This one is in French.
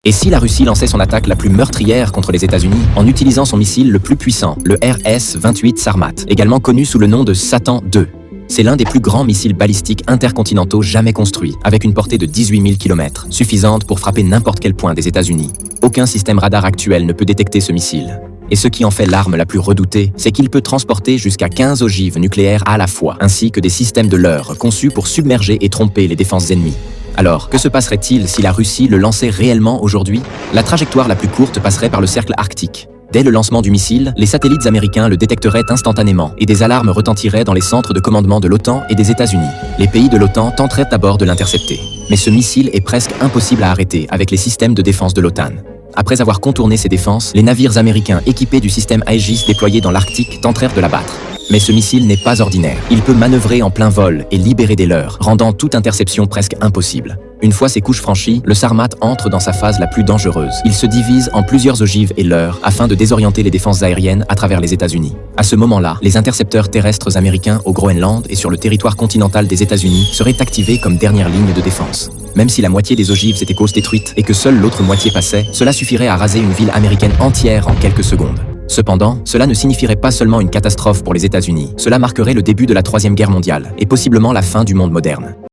Et si la Russie lançait son attaque la plus meurtrière contre les États-Unis en utilisant son missile le plus puissant, le RS-28 Sarmat, également connu sous le nom de Satan II? C'est l'un des plus grands missiles balistiques intercontinentaux jamais construits, avec une portée de 18 000 km, suffisante pour frapper n'importe quel point des États-Unis. Aucun système radar actuel ne peut détecter ce missile. Et ce qui en fait l'arme la plus redoutée, c'est qu'il peut transporter jusqu'à 15 ogives nucléaires à la fois, ainsi que des systèmes de leurre conçus pour submerger et tromper les défenses ennemies. Alors, que se passerait-il si la Russie le lançait réellement aujourd'hui? La trajectoire la plus courte passerait par le cercle arctique. Dès le lancement du missile, les satellites américains le détecteraient instantanément et des alarmes retentiraient dans les centres de commandement de l'OTAN et des États-Unis. Les pays de l'OTAN tenteraient d'abord de l'intercepter. Mais ce missile est presque impossible à arrêter avec les systèmes de défense de l'OTAN. Après avoir contourné ces défenses, les navires américains équipés du système Aegis déployé dans l'Arctique tentèrent de l'abattre. Mais ce missile n'est pas ordinaire. Il peut manœuvrer en plein vol et libérer des leurres, rendant toute interception presque impossible. Une fois ces couches franchies, le Sarmat entre dans sa phase la plus dangereuse. Il se divise en plusieurs ogives et leurres afin de désorienter les défenses aériennes à travers les États-Unis. À ce moment-là, les intercepteurs terrestres américains au Groenland et sur le territoire continental des États-Unis seraient activés comme dernière ligne de défense. Même si la moitié des ogives s'étaient détruites et que seule l'autre moitié passait, cela suffirait à raser une ville américaine entière en quelques secondes. Cependant, cela ne signifierait pas seulement une catastrophe pour les États-Unis, cela marquerait le début de la Troisième Guerre mondiale et possiblement la fin du monde moderne.